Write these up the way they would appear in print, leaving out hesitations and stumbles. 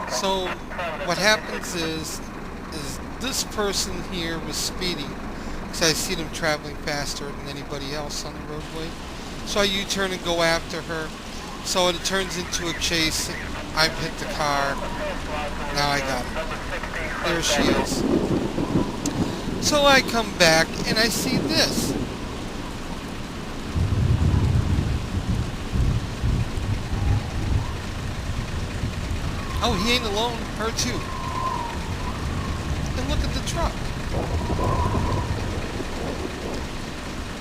So what happens is this person here was speeding, because I see them traveling faster than anybody else on the roadway. So I U-turn and go after her. So it turns into a chase. I've hit the car. Now I got her. There she is. So I come back and I see this. Oh, he ain't alone. Her too. And look at the truck.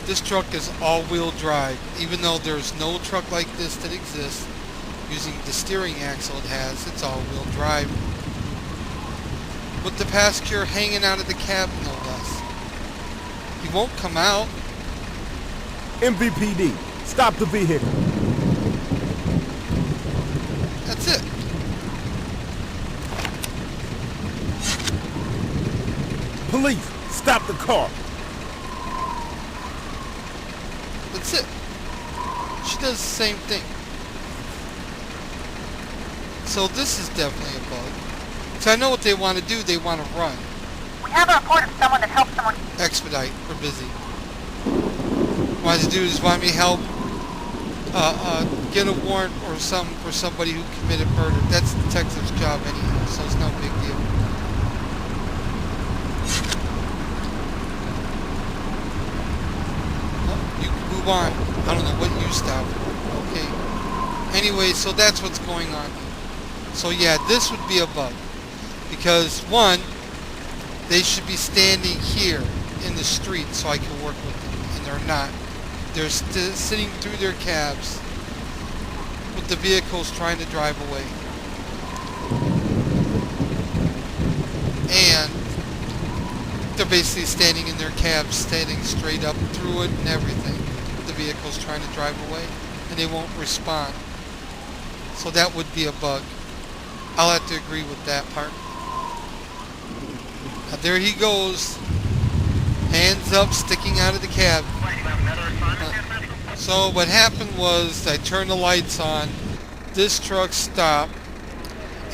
This truck is all-wheel drive, even though there's no truck like this that exists. Using the steering axle it has, it's all-wheel drive. With the passenger hanging out of the cab, no less. He won't come out. MVPD, stop the vehicle. That's it. Police, stop the car. That's it. She does the same thing. So this is definitely a bug. So I know what they want to do. They want to run. We have a report of someone that helped someone. Expedite. We're busy. What to do is want me to help get a warrant or something for somebody who committed murder. That's the detective's job anyhow, so it's no big deal. You can move on. I don't know what you stopped for. Okay. Anyway, so that's what's going on. So yeah, this would be a bug. Because one, they should be standing here in the street so I can work with them. And they're not. They're sitting through their cabs with the vehicles trying to drive away. And they're basically standing in their cabs, standing straight up through it and everything. The vehicle's trying to drive away, and they won't respond. So that would be a bug. I'll have to agree with that part. Now there he goes. Hands up, sticking out of the cab. So what happened was I turned the lights on. This truck stopped.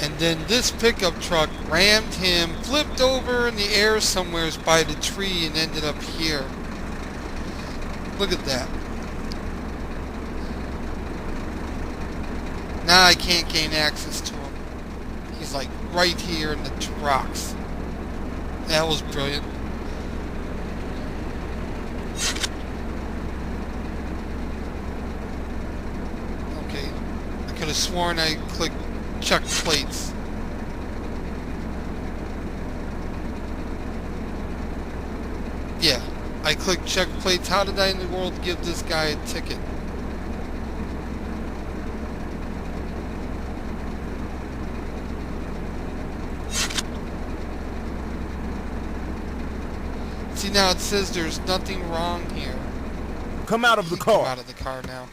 And then this pickup truck rammed him, flipped over in the air somewhere by the tree and ended up here. Look at that. Now I can't gain access to him. He's like right here in the rocks. That was brilliant. Okay. I could have sworn I clicked check plates. Yeah, I clicked check plates. How did I in the world give this guy a ticket? See, now it says there's nothing wrong here. Come out of the car. Come out of the car now.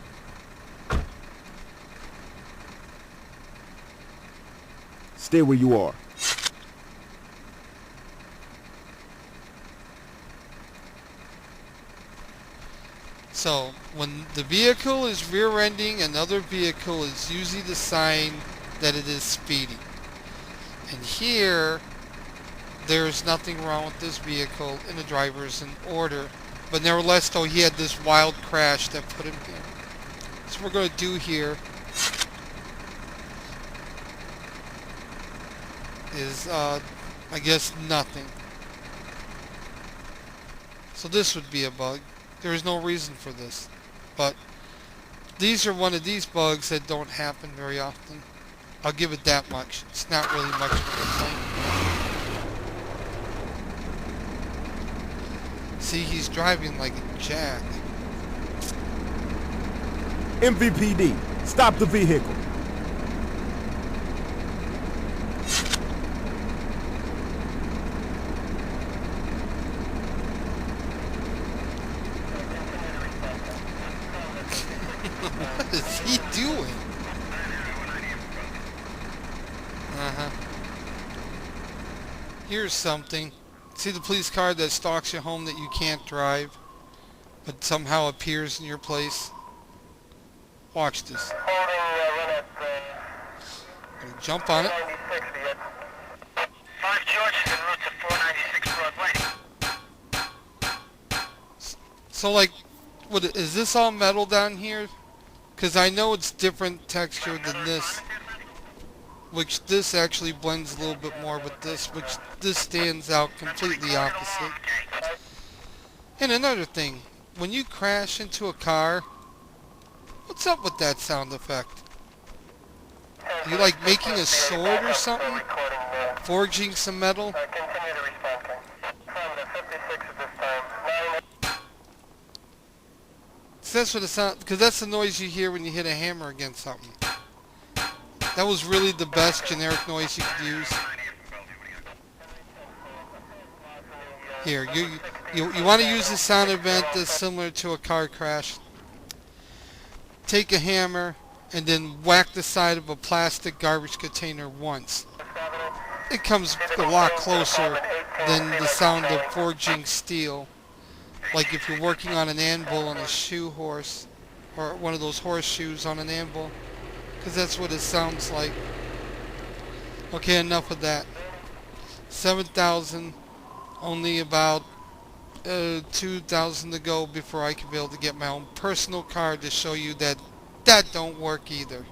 Stay where you are. So, when the vehicle is rear-ending another vehicle, it's usually the sign that it is speeding. And here, there's nothing wrong with this vehicle and the driver is in order. But nevertheless, though, he had this wild crash that put him here. So what we're going to do here is, I guess, nothing. So this would be a bug. There is no reason for this. But these are one of these bugs that don't happen very often. I'll give it that much. It's not really much of a complaint. See, he's driving like a jack. MVPD, stop the vehicle. What is he doing? Here's something. See the police car that stalks you home that you can't drive, but somehow appears in your place? Watch this. I'm gonna jump on it. 5 George en route to 496 Broadway. So like, what is this all metal down here? Because I know it's different texture than this, which this actually blends a little bit more with this, which this stands out completely opposite. And another thing, when you crash into a car, what's up with that sound effect? You like making a sword or something? Forging some metal? Continue to respond. From the 56 at this time. So that's what it sounds, because that's the noise you hear when you hit a hammer against something. That was really the best generic noise you could use. Here, you want to use a sound event that's similar to a car crash. Take a hammer and then whack the side of a plastic garbage container once. It comes a lot closer than the sound of forging steel. Like if you're working on an anvil on a shoe horse, or one of those horseshoes on an anvil, because that's what it sounds like. Okay, enough of that. 7,000, only about 2,000 to go before I can be able to get my own personal car to show you that that don't work either.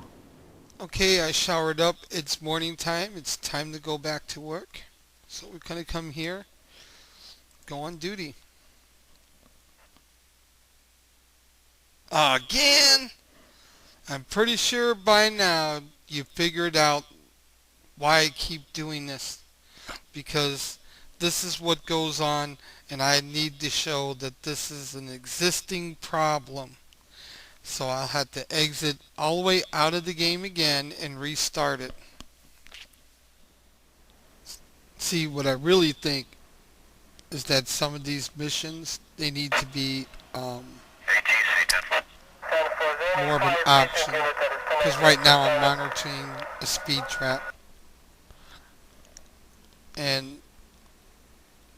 Okay, I showered up. It's morning time. It's time to go back to work. So we're gonna come here, go on duty. Again? I'm pretty sure by now you figured out why I keep doing this. Because this is what goes on, and I need to show that this is an existing problem. So I'll have to exit all the way out of the game again and restart it. See, what I really think is that some of these missions, they need to be more of an option, because right now I'm monitoring a speed trap, and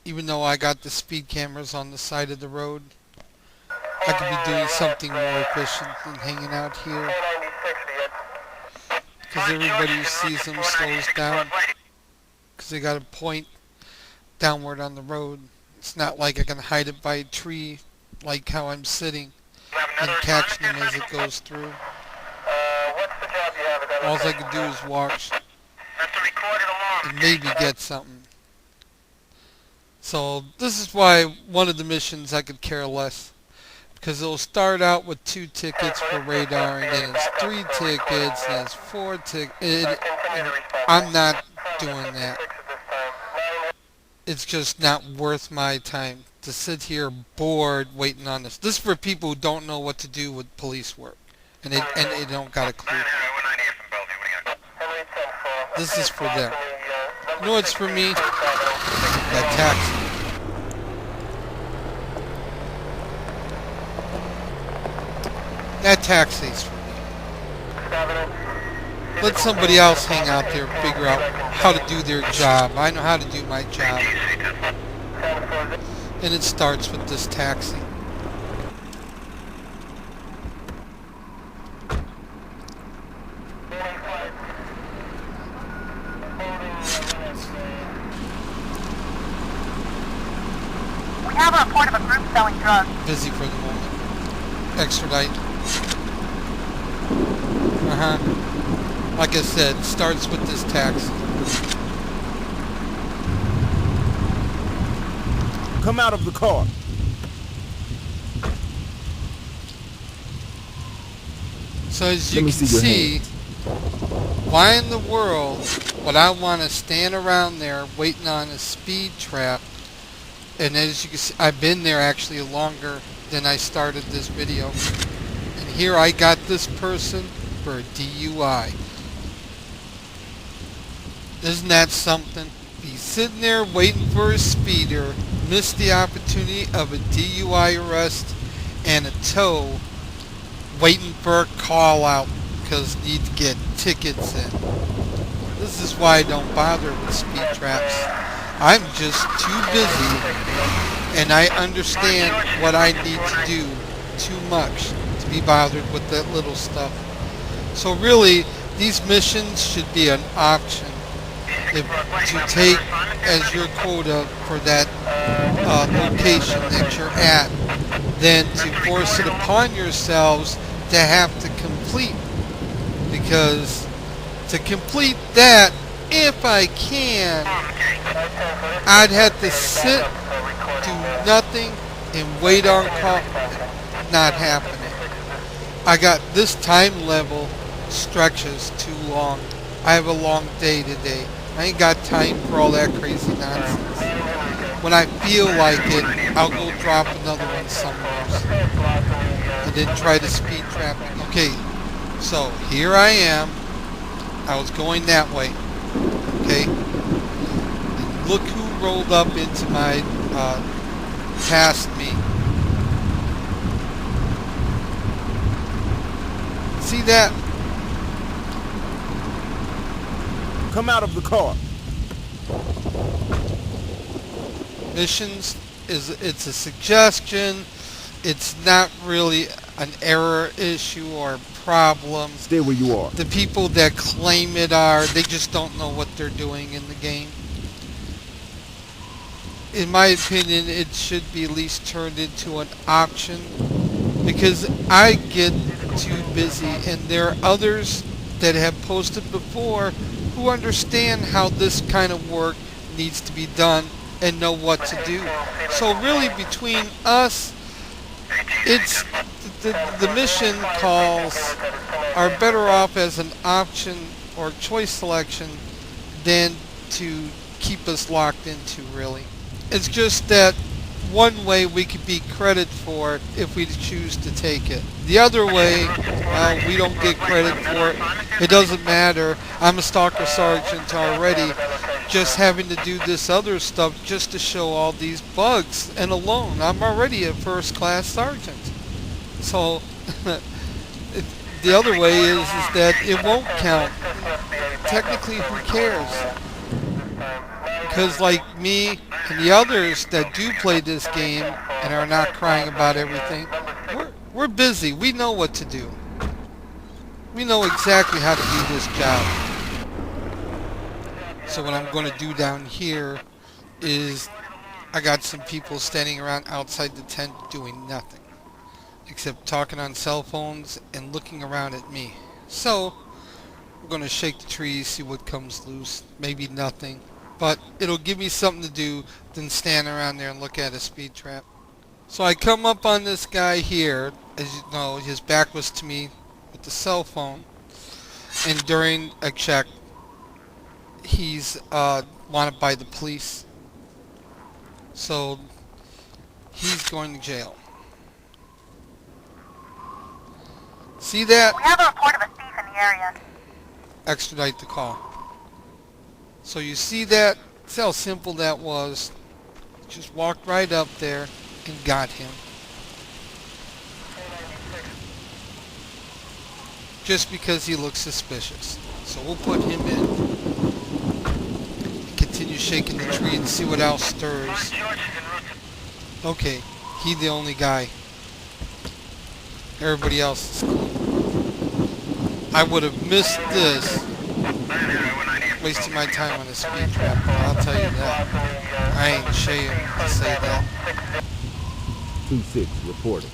even though I got the speed cameras on the side of the road, I could be doing something more efficient than hanging out here, because everybody who sees them slows down, because they got to point downward on the road. It's not like I can hide it by a tree like how I'm sitting and catching them as it goes through. All I can do is watch and maybe get something. So this is why one of the missions I could care less, because it'll start out with 2 tickets for radar, and then it's 3 tickets, and it's 4 tickets. I'm not doing that. It's just not worth my time to sit here bored waiting on this. This is for people who don't know what to do with police work, and they don't got a clue. This is for them. You know what's for me? That taxi. That taxi's for me. Let somebody else hang out there and figure out how to do their job. I know how to do my job. And it starts with this taxi. We have a report of a group selling drugs. Busy for the moment. Extradite. Like I said, it starts with this taxi. Come out of the car. So as you can see, why in the world would I want to stand around there waiting on a speed trap? And as you can see, I've been there actually longer than I started this video. And here I got this person for a DUI. Isn't that something? Be sitting there waiting for a speeder, miss the opportunity of a DUI arrest and a tow, waiting for a call out because need to get tickets in. This is why I don't bother with speed traps. I'm just too busy, and I understand what I need to do too much to be bothered with that little stuff. So really, These missions should be an option if, to take as your quota for that location that you're at, than to force it upon yourselves to have to complete. Because to complete that, if I can, I'd have to sit, do nothing, and wait on call. Not happening. I got this time level stretches too long. I have a long day today. I ain't got time for all that crazy nonsense. When I feel like it, I'll go drop another one somewhere else. And then try to speed trap it. Okay, so here I am. I was going that way. Okay? And look who rolled up into my, past me. See that? Come out of the car. Missions it's a suggestion. It's not really an error issue or problem. Stay where you are. The people that claim it are, they just don't know what they're doing in the game. In my opinion, it should be at least turned into an option, because I get too busy, and there are others that have posted before who understand how this kind of work needs to be done and know what to do. So really, between us, it's the mission calls are better off as an option or choice selection than to keep us locked into, really. It's just that one way we could be credit for it if we choose to take it. The other way, we don't get credit for it. It doesn't matter. I'm a stalker sergeant already, just having to do this other stuff just to show all these bugs. And alone, I'm already a first-class sergeant. So the other way is that it won't count. Technically, who cares? Because like me and the others that do play this game and are not crying about everything, we're busy. We know what to do. We know exactly how to do this job. So what I'm going to do down here is I got some people standing around outside the tent doing nothing except talking on cell phones and looking around at me. So I'm going to shake the trees, see what comes loose. Maybe nothing. But it'll give me something to do than stand around there and look at a speed trap. So I come up on this guy here. As you know, his back was to me with the cell phone. And during a check, he's wanted by the police. So he's going to jail. See that? We have a report of a thief in the area. Extradite the call. So you see that? See how simple that was? Just walked right up there and got him. Just because he looks suspicious. So we'll put him in. Continue shaking the tree and see what else stirs. Okay, he the only guy. Everybody else is cool. I would have missed this. Wasting my time on a speed trap, I'll tell you that. I ain't ashamed to say that. 2-6 reporting.